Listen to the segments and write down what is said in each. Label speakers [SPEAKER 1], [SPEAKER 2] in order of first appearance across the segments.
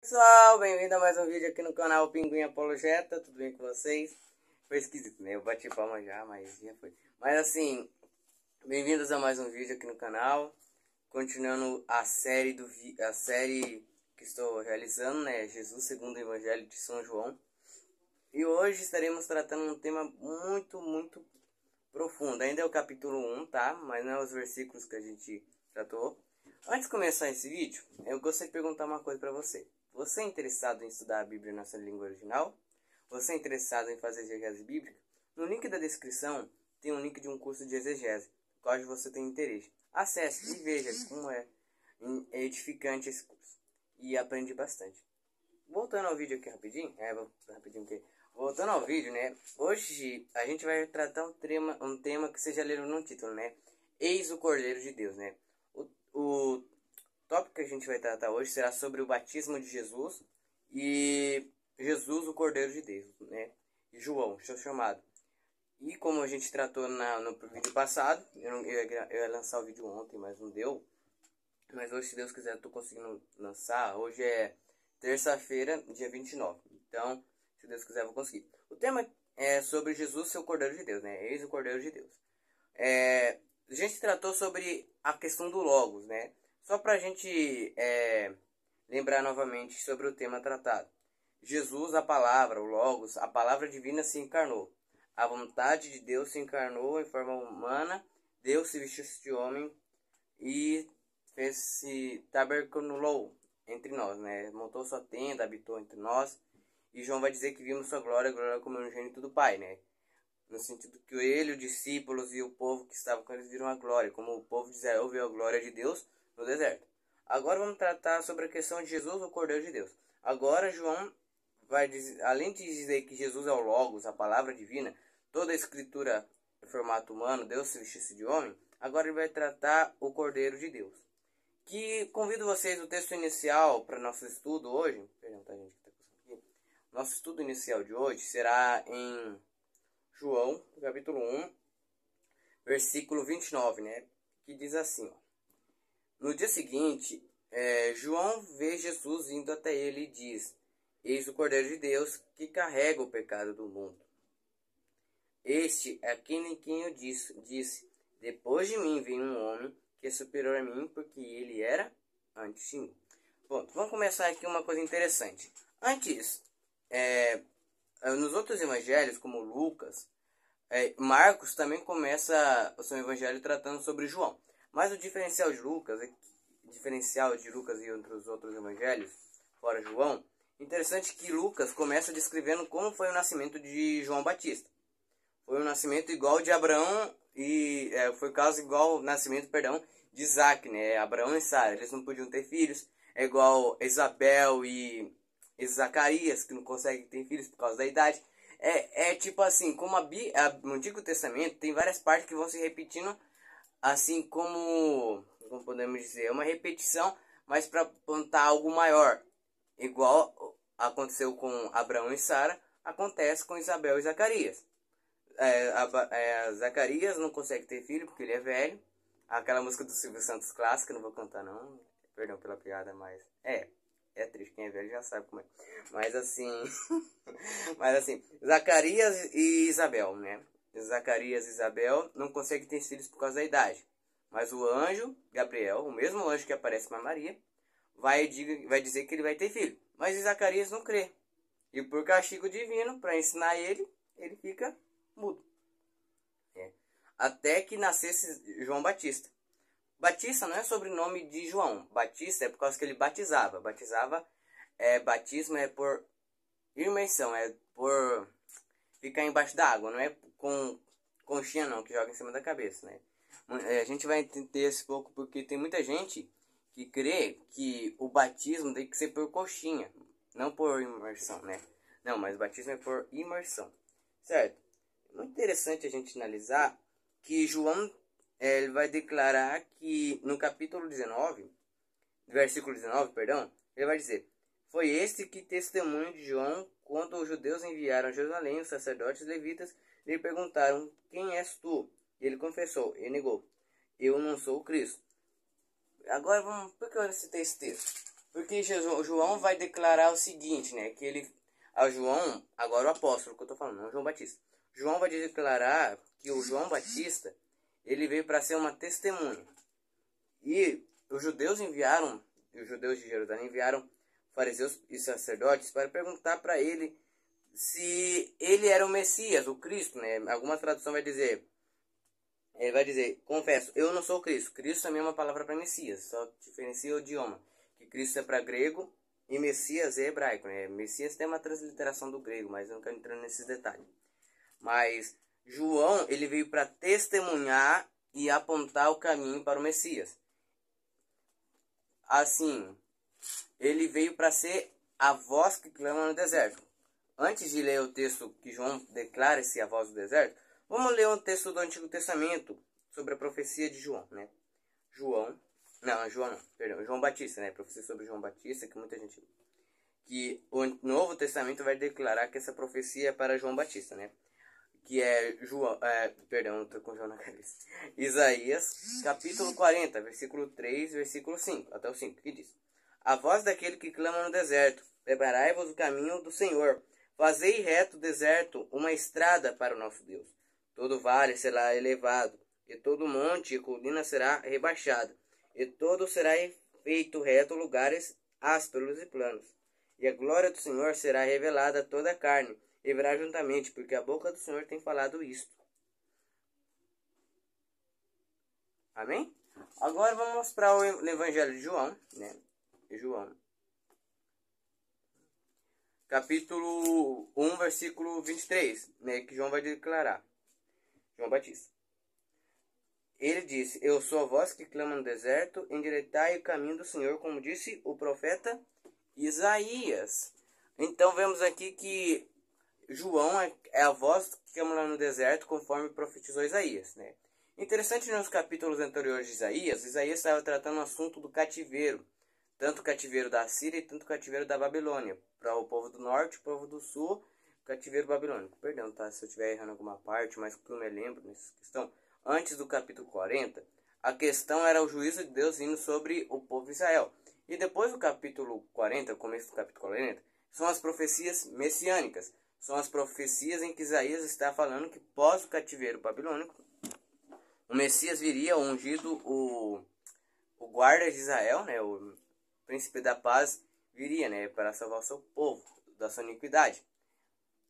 [SPEAKER 1] Pessoal, bem-vindo a mais um vídeo aqui no canal Pinguim Apologeta. Tudo bem com vocês? Foi esquisito, né? Eu bati palma já, mas já foi. Mas assim, bem-vindos a mais um vídeo aqui no canal. Continuando a série que estou realizando, né? Jesus segundo o Evangelho de São João. E hoje estaremos tratando um tema muito profundo. Ainda é o capítulo 1, tá? Mas não é os versículos que a gente tratou. Antes de começar esse vídeo, eu gostaria de perguntar uma coisa para você. Você é interessado em estudar a Bíblia na sua língua original? Você é interessado em fazer exegese bíblica? No link da descrição tem um link de um curso de exegese, caso você tenha interesse. Acesse e veja como é edificante esse curso. E aprende bastante. Voltando ao vídeo aqui rapidinho. Voltando ao vídeo, né? Hoje a gente vai tratar um tema que vocês já leram no título, né? Eis o Cordeiro de Deus, né? O tópico que a gente vai tratar hoje será sobre o batismo de Jesus e Jesus, o Cordeiro de Deus, né? E João, seu chamado. E como a gente tratou no vídeo passado, eu ia lançar o vídeo ontem, mas não deu. Mas hoje, se Deus quiser, eu tô conseguindo lançar. Hoje é terça-feira, dia 29. Então, se Deus quiser, eu vou conseguir. O tema é sobre Jesus, seu Cordeiro de Deus, né? Eis o Cordeiro de Deus. A gente tratou sobre a questão do Logos, né? Só para a gente lembrar novamente sobre o tema tratado. Jesus, a palavra, o Logos, a palavra divina se encarnou. A vontade de Deus se encarnou em forma humana. Deus se vestiu de homem e se tabernaculou entre nós, né? Montou sua tenda, habitou entre nós. E João vai dizer que vimos sua glória, glória como unigênito do Pai, né? No sentido que ele, os discípulos e o povo que estava com eles viram a glória, como o povo de Israel viu a glória de Deus no deserto. Agora vamos tratar sobre a questão de Jesus, o Cordeiro de Deus. Agora João vai dizer, além de dizer que Jesus é o Logos, a palavra divina, toda a escritura em formato humano, Deus se vestisse de homem, agora ele vai tratar o Cordeiro de Deus. Que convido vocês, o texto inicial para nosso estudo hoje, nosso estudo inicial de hoje será em João, capítulo 1, versículo 29, né? Que diz assim, ó. No dia seguinte, João vê Jesus indo até ele e diz: Eis o Cordeiro de Deus que carrega o pecado do mundo. Este é aquele em quem eu disse, depois de mim vem um homem que é superior a mim, porque ele era antes de mim. Bom, vamos começar aqui uma coisa interessante. Antes, nos outros evangelhos, como Lucas, Marcos também começa o seu evangelho tratando sobre João. Mas o diferencial de Lucas e os outros evangelhos, fora João, interessante que Lucas começa descrevendo como foi o nascimento de João Batista. Foi um nascimento igual de Abraão e foi caso igual ao nascimento, de Isaac, né? Abraão e Sara, eles não podiam ter filhos. É igual Isabel e Zacarias, que não conseguem ter filhos por causa da idade. Tipo assim, como no Antigo Testamento tem várias partes que vão se repetindo, assim como podemos dizer, uma repetição, mas para apontar algo maior. Igual aconteceu com Abraão e Sara, acontece com Isabel e Zacarias. Zacarias não consegue ter filho porque ele é velho. Aquela música do Silvio Santos clássica, não vou cantar não, perdão pela piada, mas é triste, quem é velho já sabe como é. Mas assim, Zacarias e Isabel, né? Zacarias e Isabel não conseguem ter filhos por causa da idade. Mas o anjo, Gabriel, o mesmo anjo que aparece para Maria, vai dizer que ele vai ter filho. Mas Zacarias não crê. E por castigo divino, para ensinar ele fica mudo. Até que nascesse João Batista. Batista não é sobrenome de João. Batista é por causa que ele batizava. Batismo é por imersão, é por ficar embaixo da água, não é com conchinha não, que joga em cima da cabeça, né? A gente vai entender esse pouco porque tem muita gente que crê que o batismo tem que ser por coxinha, não por imersão, né? Não, mas o batismo é por imersão, certo? Muito interessante a gente analisar que João ele vai declarar que no capítulo 19, versículo 19, perdão, ele vai dizer: foi este que testemunho de João quando os judeus enviaram a Jerusalém, os sacerdotes levitas lhe perguntaram: quem és tu? E ele confessou e negou: eu não sou o Cristo. Agora por que eu citei esse texto? Porque João vai declarar o seguinte, né? Que ele, a João, agora o apóstolo que eu tô falando, não João Batista. João vai declarar que o João Batista, ele veio para ser uma testemunha. E os judeus de Jerusalém enviaram fariseus e sacerdotes para perguntar para ele se ele era o Messias, o Cristo, né? Alguma tradução vai dizer, ele vai dizer, confesso, eu não sou o Cristo. Cristo também é uma palavra para Messias, só diferencia o idioma. Que Cristo é para grego e Messias é hebraico, né? Messias tem uma transliteração do grego, mas eu não quero entrar nesses detalhes. Mas João, ele veio para testemunhar e apontar o caminho para o Messias. Assim, ele veio para ser a voz que clama no deserto. Antes de ler o texto que João declara-se a voz do deserto, vamos ler um texto do Antigo Testamento sobre a profecia de João, né? João Batista, né? Profecia sobre João Batista, que muita gente... Que o Novo Testamento vai declarar que essa profecia é para João Batista, né? Que é tô com João na cabeça. Isaías, capítulo 40, versículo 3, versículo 5, até o 5, que diz: A voz daquele que clama no deserto, preparai-vos o caminho do Senhor, fazei reto o deserto uma estrada para o nosso Deus. Todo vale será elevado, e todo monte e colina será rebaixado, e todo será feito reto lugares ásperos e planos. E a glória do Senhor será revelada a toda a carne, e verá juntamente, porque a boca do Senhor tem falado isto. Amém? Agora vamos para o Evangelho de João, né? João. Capítulo 1, versículo 23, né? Que João vai declarar. João Batista. Ele disse, eu sou a voz que clama no deserto, endireitai o caminho do Senhor, como disse o profeta Isaías. Então vemos aqui que João é a voz que clama lá no deserto, conforme profetizou Isaías, né? Interessante, nos capítulos anteriores de Isaías estava tratando o assunto do cativeiro. Tanto o cativeiro da Síria e tanto o cativeiro da Babilônia. Para o povo do norte, o povo do sul, cativeiro babilônico. Perdão, tá? Se eu estiver errando alguma parte, mas que eu me lembro nessa questão. Antes do capítulo 40, a questão era o juízo de Deus vindo sobre o povo de Israel. E depois do capítulo 40, o começo do capítulo 40, são as profecias messiânicas. São as profecias em que Isaías está falando que pós o cativeiro babilônico, o Messias viria ungido, o guarda de Israel, né, o príncipe da paz, viria, né, para salvar o seu povo da sua iniquidade.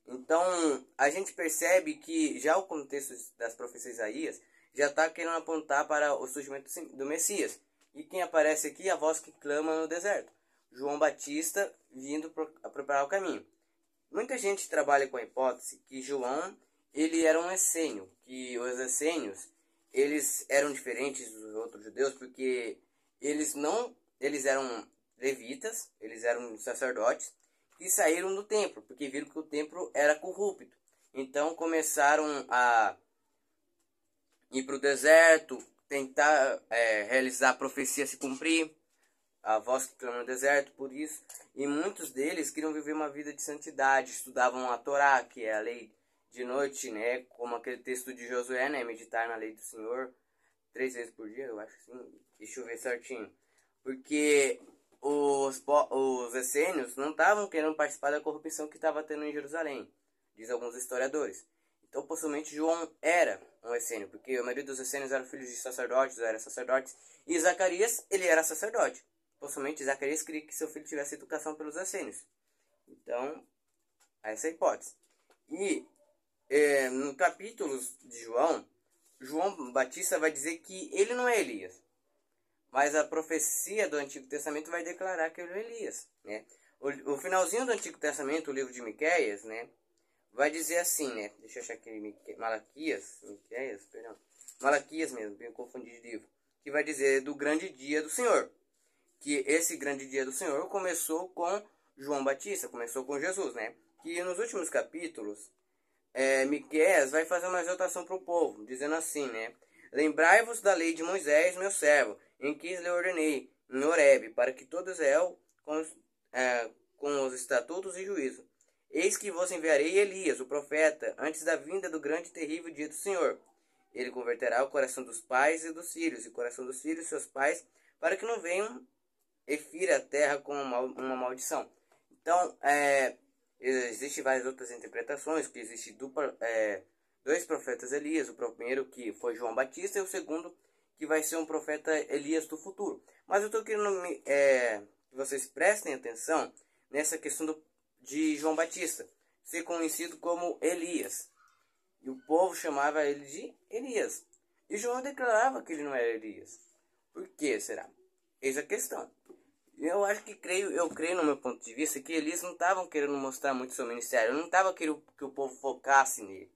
[SPEAKER 1] Então, a gente percebe que já o contexto das profecias de Isaías já está querendo apontar para o surgimento do Messias. E quem aparece aqui é a voz que clama no deserto. João Batista vindo a preparar o caminho. Muita gente trabalha com a hipótese que João, ele era um essênio, que os essênios, eles eram diferentes dos outros judeus porque eles eram levitas, eles eram sacerdotes que saíram do templo, porque viram que o templo era corrupto. Então começaram a ir para o deserto, tentar realizar a profecia se cumprir, a voz que clama no deserto, por isso. E muitos deles queriam viver uma vida de santidade, estudavam a Torá, que é a lei de noite, né? Como aquele texto de Josué, né? Meditar na lei do Senhor 3 vezes por dia, eu acho assim. Deixa eu ver certinho. Porque os essênios não estavam querendo participar da corrupção que estava tendo em Jerusalém, diz alguns historiadores. Então, possivelmente, João era um essênio, porque a maioria dos essênios eram filhos de sacerdotes, eram sacerdotes, e Zacarias, ele era sacerdote. Possivelmente, Zacarias queria que seu filho tivesse educação pelos essênios. Então, essa é a hipótese. E, no capítulo de João Batista vai dizer que ele não é Elias. Mas a profecia do Antigo Testamento vai declarar que ele é Elias, né? O finalzinho do Antigo Testamento, o livro de Miqueias, né? Vai dizer assim, né? Deixa eu achar aquele Malaquias mesmo, bem confundido de livro. Que vai dizer do grande dia do Senhor. Que esse grande dia do Senhor começou com João Batista, começou com Jesus, né? Que nos últimos capítulos, Miqueias vai fazer uma exortação para o povo, dizendo assim, né? Lembrai-vos da lei de Moisés, meu servo, em que lhe ordenei, em Horebe, para que todo Israel com os estatutos e juízo. Eis que vos enviarei Elias, o profeta, antes da vinda do grande e terrível dia do Senhor. Ele converterá o coração dos pais e dos filhos, e o coração dos filhos seus pais, para que não venham e fira a terra com uma maldição. Então, existem várias outras interpretações, que existe dois profetas Elias, o primeiro que foi João Batista e o segundo que vai ser um profeta Elias do futuro. Mas eu estou querendo que vocês prestem atenção nessa questão de João Batista ser conhecido como Elias. E o povo chamava ele de Elias. E João declarava que ele não era Elias. Por que será? Eis a questão. Eu acho que eu creio no meu ponto de vista que Elias não estavam querendo mostrar muito seu ministério. Não estava querendo que o povo focasse nele.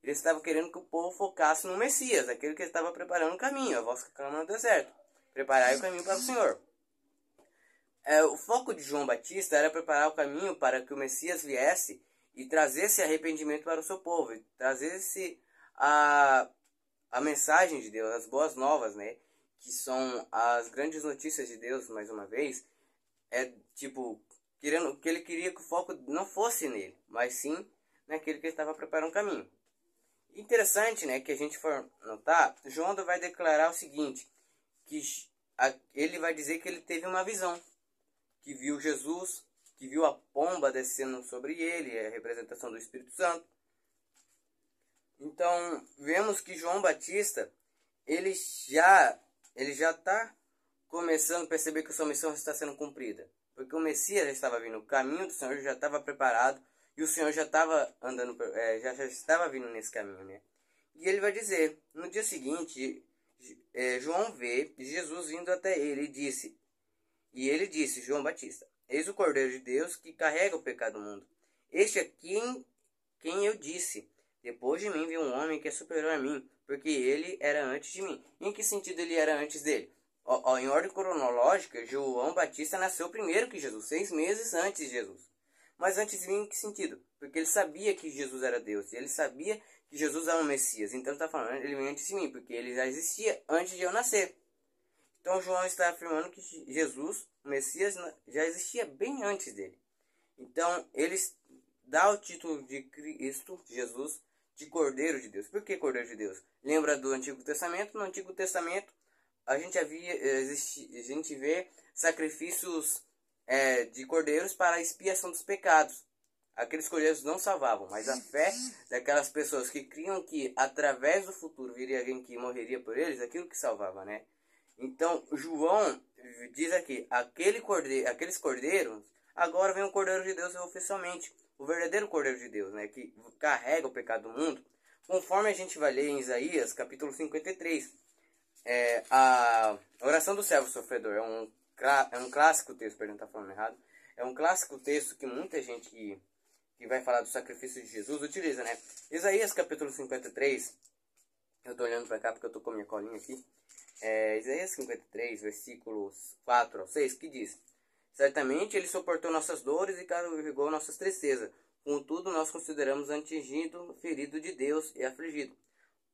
[SPEAKER 1] Eles estavam querendo que o povo focasse no Messias, aquele que estava preparando o caminho, a voz que clama no deserto. Preparar o caminho para o Senhor. O foco de João Batista era preparar o caminho para que o Messias viesse e trazesse arrependimento para o seu povo, e trazesse a mensagem de Deus, as boas novas, né? Que são as grandes notícias de Deus, mais uma vez. Que ele queria que o foco não fosse nele, mas sim naquele que estava preparando o caminho. Interessante, né, que a gente for notar, João vai declarar o seguinte, que ele vai dizer que ele teve uma visão, que viu Jesus, que viu a pomba descendo sobre ele, a representação do Espírito Santo. Então, vemos que João Batista, ele já está começando a perceber que a sua missão está sendo cumprida. Porque o Messias já estava vindo, o caminho do Senhor já estava preparado, e o Senhor já estava andando, já estava vindo nesse caminho, né? E ele vai dizer, no dia seguinte, João vê Jesus vindo até ele e ele disse, João Batista, eis o Cordeiro de Deus que carrega o pecado do mundo. Este é quem eu disse, depois de mim veio um homem que é superior a mim, porque ele era antes de mim. Em que sentido ele era antes dele? Em ordem cronológica, João Batista nasceu primeiro que Jesus, 6 meses antes de Jesus. Mas antes de mim, em que sentido? Porque ele sabia que Jesus era Deus, e ele sabia que Jesus era o Messias. Então ele está falando, ele vem antes de mim, porque ele já existia antes de eu nascer. Então João está afirmando que Jesus, o Messias, já existia bem antes dele. Então ele dá o título de Cristo, Jesus, de Cordeiro de Deus. Por que Cordeiro de Deus? Lembra do Antigo Testamento? No Antigo Testamento a gente vê sacrifícios de cordeiros para a expiação dos pecados. Aqueles cordeiros não salvavam, mas a fé daquelas pessoas que criam que através do futuro viria alguém que morreria por eles, aquilo que salvava, né? Então João diz aqui, aqueles cordeiros, agora vem o Cordeiro de Deus oficialmente, o verdadeiro Cordeiro de Deus, né? Que carrega o pecado do mundo, conforme a gente vai ler em Isaías, capítulo 53. A oração do servo sofredor é um clássico texto, perdão, tá falando errado. É um clássico texto que muita gente que vai falar do sacrifício de Jesus utiliza, né? Isaías capítulo 53, eu tô olhando para cá porque eu tô com a minha colinha aqui. Isaías 53, versículos 4 ao 6, que diz: certamente ele suportou nossas dores e carregou nossas tristezas. Contudo, nós consideramos atingido, ferido de Deus e afligido.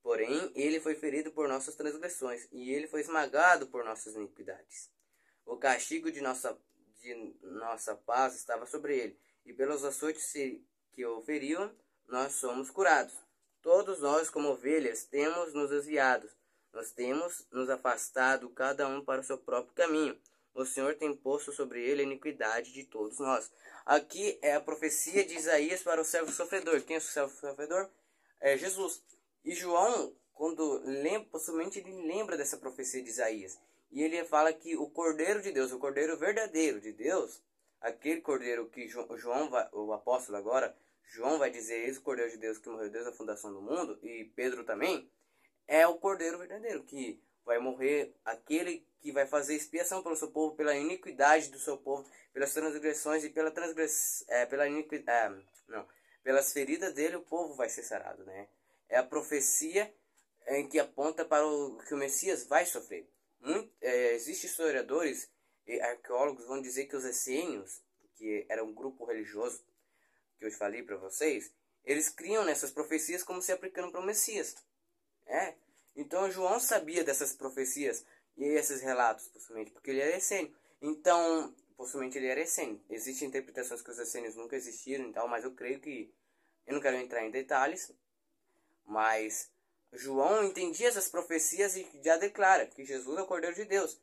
[SPEAKER 1] Porém, ele foi ferido por nossas transgressões, e ele foi esmagado por nossas iniquidades. O castigo de nossa paz estava sobre ele, e pelos açoites que o feriam, nós somos curados. Todos nós, como ovelhas, temos nos desviado. Nós temos nos afastado, cada um para o seu próprio caminho. O Senhor tem posto sobre ele a iniquidade de todos nós. Aqui é a profecia de Isaías para o servo sofredor. Quem é o servo sofredor? É Jesus. E João, quando lembra, possivelmente ele lembra dessa profecia de Isaías. E ele fala que o Cordeiro de Deus, o Cordeiro verdadeiro de Deus, aquele Cordeiro que o apóstolo agora, João vai dizer, eis o Cordeiro de Deus que morreu desde a fundação do mundo, e Pedro também, é o Cordeiro verdadeiro, que vai morrer, aquele que vai fazer expiação pelo seu povo, pela iniquidade do seu povo, pelas transgressões e pelas feridas dele o povo vai ser sarado, né? É a profecia em que aponta para que o Messias vai sofrer. Existem historiadores e arqueólogos vão dizer que os essênios, que era um grupo religioso que eu falei para vocês, eles criam nessas profecias como se aplicando para o Messias. Então João sabia dessas profecias e esses relatos, possivelmente, porque ele era essênio. Então, possivelmente ele era essênio. Existem interpretações que os essênios nunca existiram e tal, mas eu creio que... Eu não quero entrar em detalhes, mas João entendia essas profecias e já declara que Jesus é o Cordeiro de Deus.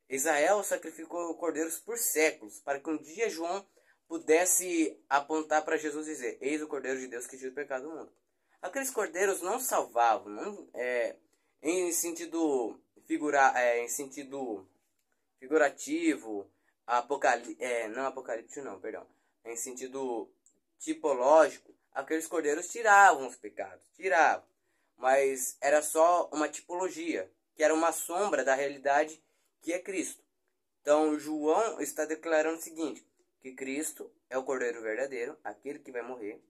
[SPEAKER 1] Israel sacrificou cordeiros por séculos, para que um dia João pudesse apontar para Jesus e dizer: eis o Cordeiro de Deus que tira o pecado do mundo. Aqueles cordeiros não salvavam, não, em sentido em sentido figurativo, não apocalíptico não, perdão, em sentido tipológico. Aqueles cordeiros tiravam os pecados, tiravam, mas era só uma tipologia, que era uma sombra da realidade que é Cristo. Então João está declarando o seguinte, que Cristo é o Cordeiro verdadeiro, aquele que vai morrer,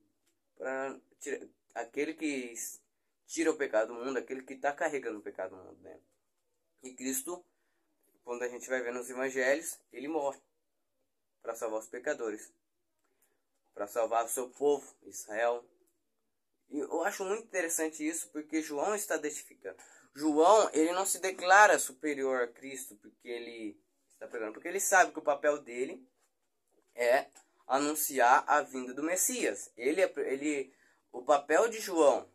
[SPEAKER 1] aquele que tira o pecado do mundo, aquele que está carregando o pecado do mundo, né? E Cristo, quando a gente vai ver nos evangelhos, ele morre para salvar os pecadores, para salvar o seu povo, Israel. E eu acho muito interessante isso, porque João está testificando. João, ele não se declara superior a Cristo, porque ele está pregando, porque ele sabe que o papel dele é anunciar a vinda do Messias. O papel de João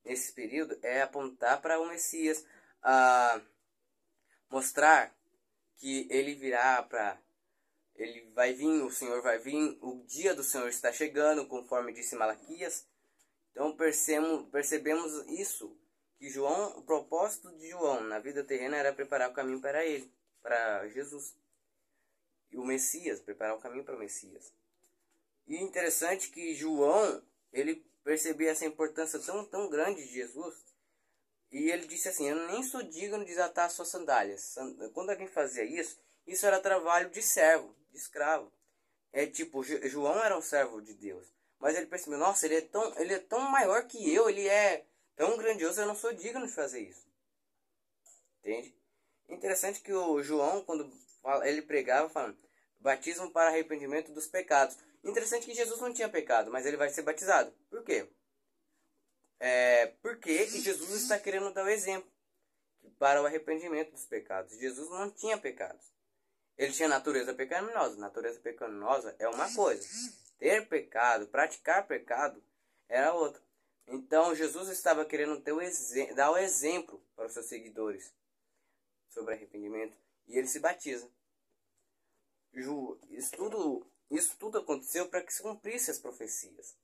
[SPEAKER 1] nesse período é apontar para o Messias, a mostrar que ele virá ele vai vir, o Senhor vai vir, o dia do Senhor está chegando, conforme disse Malaquias. Então percebemos isso, que João, o propósito de João na vida terrena era preparar o caminho para ele, para Jesus. E o Messias, preparar o caminho para o Messias. E interessante que João, ele percebia essa importância tão grande de Jesus, e ele disse assim: eu nem sou digno de desatar suas sandálias. Quando alguém fazia isso era trabalho de servo, de escravo. João era um servo de Deus, mas ele percebeu: nossa, ele é tão maior que ele é tão grandioso, eu não sou digno de fazer isso. Entende? Interessante que o João, quando ele pregava, falando: batismo para arrependimento dos pecados. Interessante que Jesus não tinha pecado, mas ele vai ser batizado. Por quê? Porque Jesus está querendo dar o exemplo para o arrependimento dos pecados. Jesus não tinha pecados. Ele tinha natureza pecaminosa. Natureza pecaminosa é uma coisa. Ter pecado, praticar pecado, era outra. Então Jesus estava querendo dar o exemplo para os seus seguidores sobre arrependimento. E ele se batiza. Isso tudo aconteceu para que se cumprisse as profecias.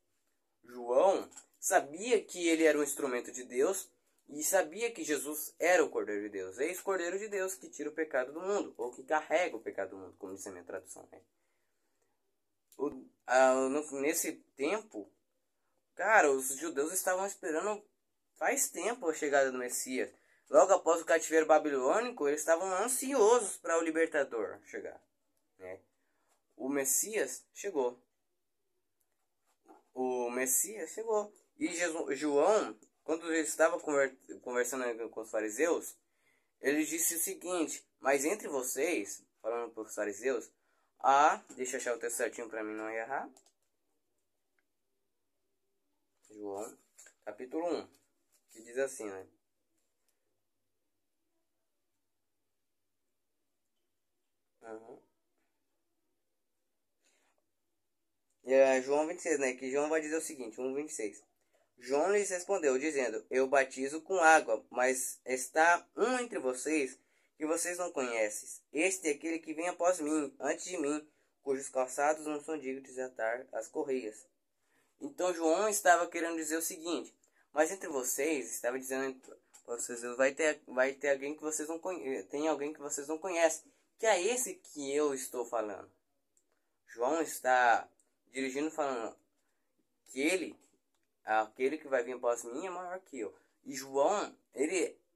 [SPEAKER 1] João sabia que ele era um instrumento de Deus e sabia que Jesus era o Cordeiro de Deus. Eis o Cordeiro de Deus que tira o pecado do mundo, ou que carrega o pecado do mundo, como diz a minha tradução. Né? Nesse tempo, cara, os judeus estavam esperando faz tempo a chegada do Messias. Logo após o cativeiro babilônico, eles estavam ansiosos para o libertador chegar. Né? O Messias chegou. E João, quando ele estava conversando com os fariseus, ele disse o seguinte: mas entre vocês, falando para os fariseus, deixa eu achar o texto certinho para mim não errar. João, capítulo 1, que diz assim, né? João 26, né? Que João vai dizer o seguinte, 1:26. João lhes respondeu, dizendo: eu batizo com água, mas está um entre vocês que vocês não conhecem. Este é aquele que vem após mim, antes de mim, cujos calçados não são dignos de desatar as correias. Então João estava querendo dizer o seguinte: mas entre vocês, estava dizendo, vocês vai ter alguém que vocês não conhecem, tem alguém que vocês não conhecem, que é esse que eu estou falando. João está dirigindo, falando que aquele que vai vir após mim é maior que eu. E João,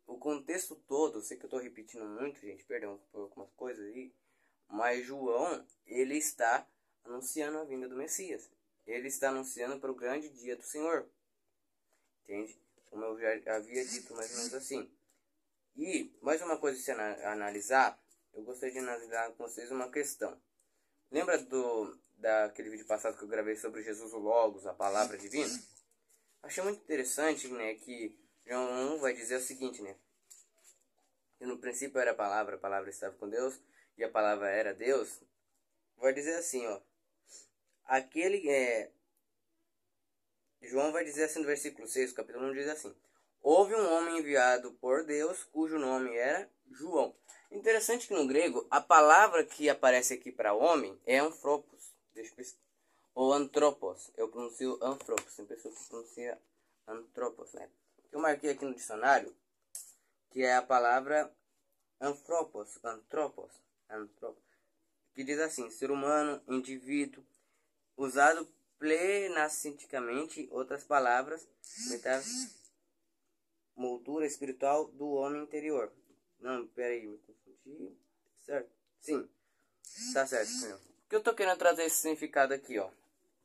[SPEAKER 1] o contexto todo, eu sei que eu estou repetindo muito, gente, perdão por algumas coisas aí, mas João, ele está anunciando a vinda do Messias. Ele está anunciando para o grande dia do Senhor. Entende? Como eu já havia dito, mais ou menos assim. E, mais uma coisa de se analisar, eu gostaria de analisar com vocês uma questão. Lembra daquele vídeo passado que eu gravei sobre Jesus o Logos, a palavra divina? Achei muito interessante, né, que João vai dizer o seguinte, né? Que no princípio era a palavra estava com Deus, e a palavra era Deus. Vai dizer assim, ó. João vai dizer assim no versículo 6, capítulo 1, diz assim: houve um homem enviado por Deus, cujo nome era João. Interessante que no grego, a palavra que aparece aqui para homem é anthropos. Deixa eu pesquisar. Ou anthropos. Eu pronuncio anthropos. Tem pessoa que pronuncia anthropos, né? Eu marquei aqui no dicionário que é a palavra anthropos, que diz assim: ser humano, indivíduo, usado plenascientificamente, outras palavras, moldura espiritual do homem interior. Não, peraí, me confundi. Certo? Sim, tá certo, senhor. O que eu tô querendo trazer esse significado aqui, ó?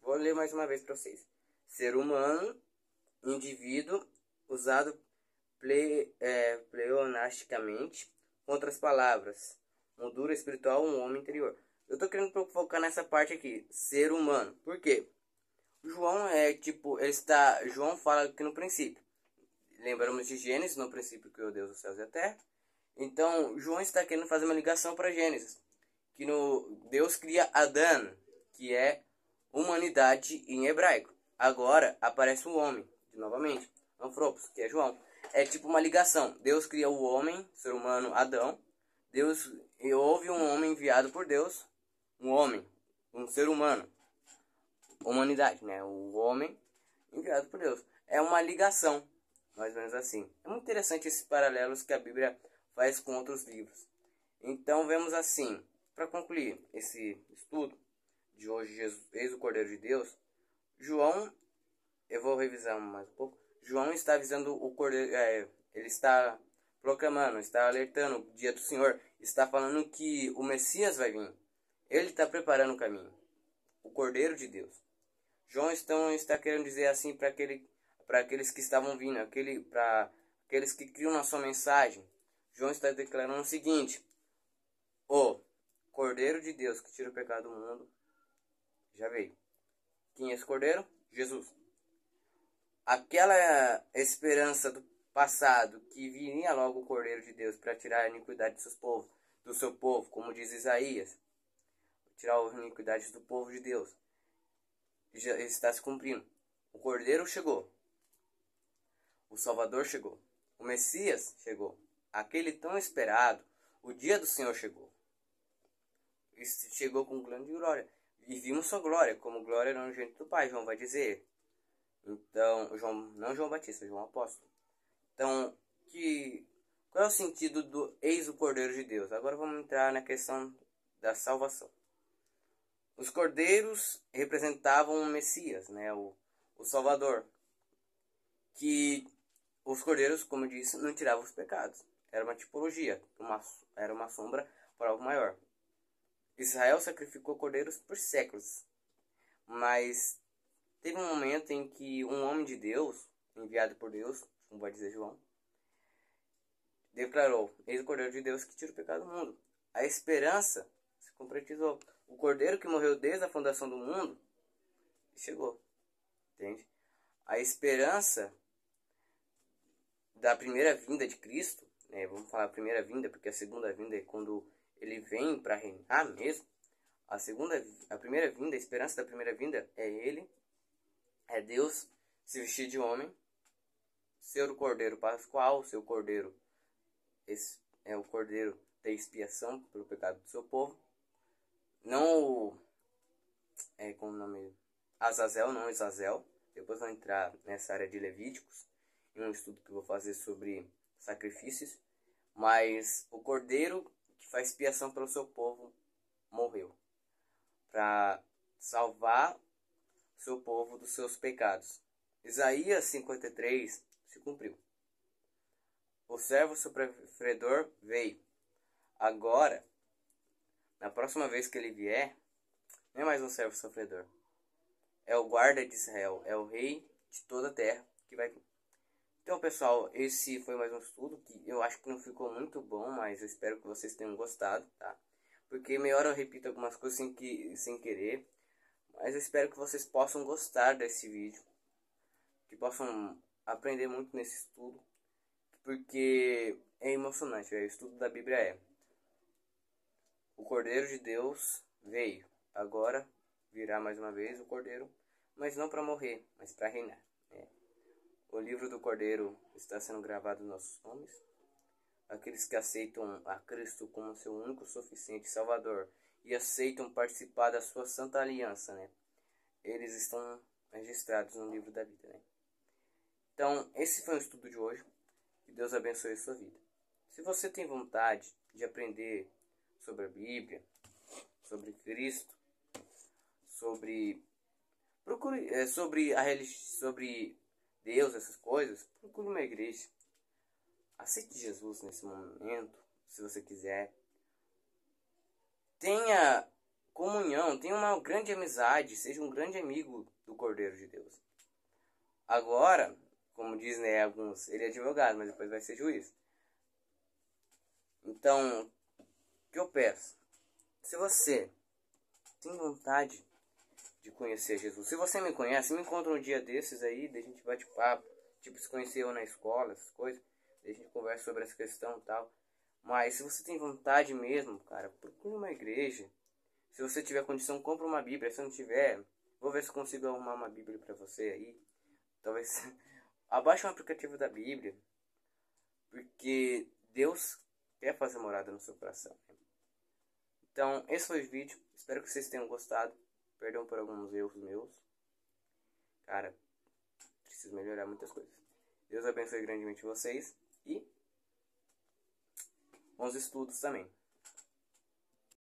[SPEAKER 1] Vou ler mais uma vez para vocês. Ser humano, indivíduo, usado pleonasticamente, com outras palavras, moldura espiritual, um homem interior. Eu tô querendo focar nessa parte aqui, ser humano. Por quê? João João fala que no princípio. Lembramos de Gênesis, no princípio criou Deus os céus e a terra. Então, João está querendo fazer uma ligação para Gênesis, que Deus cria Adão, que é humanidade em hebraico. Agora aparece o homem, novamente, Anthropos, que é João. É tipo uma ligação. Deus cria o homem, ser humano, Adão. Houve um homem enviado por Deus, um homem, um ser humano, humanidade, né? O homem enviado por Deus. É uma ligação, mais ou menos assim. É muito interessante esses paralelos que a Bíblia faz com outros livros. Então vemos assim, para concluir esse estudo de hoje, Jesus, eis o Cordeiro de Deus, João, eu vou revisar mais um pouco. João está avisando o Cordeiro, ele está proclamando, está alertando o dia do Senhor, está falando que o Messias vai vir. Ele está preparando o caminho, o Cordeiro de Deus. João está querendo dizer assim para aqueles que estavam vindo, para aqueles que criam na sua mensagem. João está declarando o seguinte: o Cordeiro de Deus que tira o pecado do mundo já veio. Quem é esse Cordeiro? Jesus. Aquela esperança do passado que viria logo o Cordeiro de Deus para tirar a iniquidade do seu povo, como diz Isaías, tirar a iniquidade do povo de Deus, já está se cumprindo. O Cordeiro chegou, o Salvador chegou, o Messias chegou, aquele tão esperado, o dia do Senhor chegou. E chegou com grande glória. E vimos sua glória, como glória no unigênito do Pai, João vai dizer. Então, não João Batista, João Apóstolo. Então, qual é o sentido do eis o Cordeiro de Deus? Agora vamos entrar na questão da salvação. Os cordeiros representavam o Messias, né? o Salvador. Que os cordeiros, como eu disse, não tiravam os pecados. Era uma tipologia, era uma sombra para algo maior. Israel sacrificou cordeiros por séculos, mas teve um momento em que um homem de Deus, enviado por Deus, como vai dizer João, declarou: eis o Cordeiro de Deus que tira o pecado do mundo. A esperança se concretizou. O Cordeiro que morreu desde a fundação do mundo chegou. Entende? A esperança da primeira vinda de Cristo, né? Vamos falar primeira vinda, porque a segunda vinda é quando ele vem para reinar mesmo. A primeira vinda, a esperança da primeira vinda é ele, é Deus se vestir de homem, ser o Cordeiro Pascual, seu Cordeiro, esse é o Cordeiro da expiação pelo pecado do seu povo. Não como o nome? Azazel, não Isazel. Depois vou entrar nessa área de Levíticos, em um estudo que eu vou fazer sobre sacrifícios. Mas o Cordeiro que faz expiação pelo seu povo morreu para salvar seu povo dos seus pecados. Isaías 53 se cumpriu. O servo sofredor veio. Agora, na próxima vez que ele vier, não é mais um servo sofredor. É o guarda de Israel, é o rei de toda a terra que vai vir. Então, pessoal, esse foi mais um estudo que eu acho que não ficou muito bom, mas eu espero que vocês tenham gostado, tá? Porque meia hora eu repito algumas coisas sem querer, mas eu espero que vocês possam gostar desse vídeo, que possam aprender muito nesse estudo, porque é emocionante. O estudo da Bíblia o Cordeiro de Deus veio, agora virá mais uma vez o Cordeiro, mas não para morrer, mas para reinar. O livro do Cordeiro está sendo gravado nos nossos nomes. aqueles que aceitam a Cristo como seu único suficiente Salvador e aceitam participar da sua santa aliança, né? Eles estão registrados no livro da vida, né? Então, esse foi o estudo de hoje. Que Deus abençoe a sua vida. Se você tem vontade de aprender sobre a Bíblia, sobre Cristo, sobre sobre Deus, essas coisas, procure uma igreja. Aceite Jesus nesse momento, se você quiser. Tenha comunhão, tenha uma grande amizade, seja um grande amigo do Cordeiro de Deus. Agora, como diz, né, alguns, ele é advogado, mas depois vai ser juiz. Então, o que eu peço? Se você tem vontade de conhecer Jesus, se você me conhece, me encontra um dia desses aí, daí a gente bate papo, tipo, se conheceu na escola, essas coisas, daí a gente conversa sobre essa questão e tal. Mas se você tem vontade mesmo, cara, procure uma igreja. Se você tiver condição, compra uma Bíblia. Se não tiver, vou ver se consigo arrumar uma Bíblia pra você aí. Talvez abaixe um aplicativo da Bíblia, porque Deus quer fazer morada no seu coração. Então, esse foi o vídeo. Espero que vocês tenham gostado. Perdão por alguns erros meus. Cara, preciso melhorar muitas coisas. Deus abençoe grandemente vocês e bons estudos também.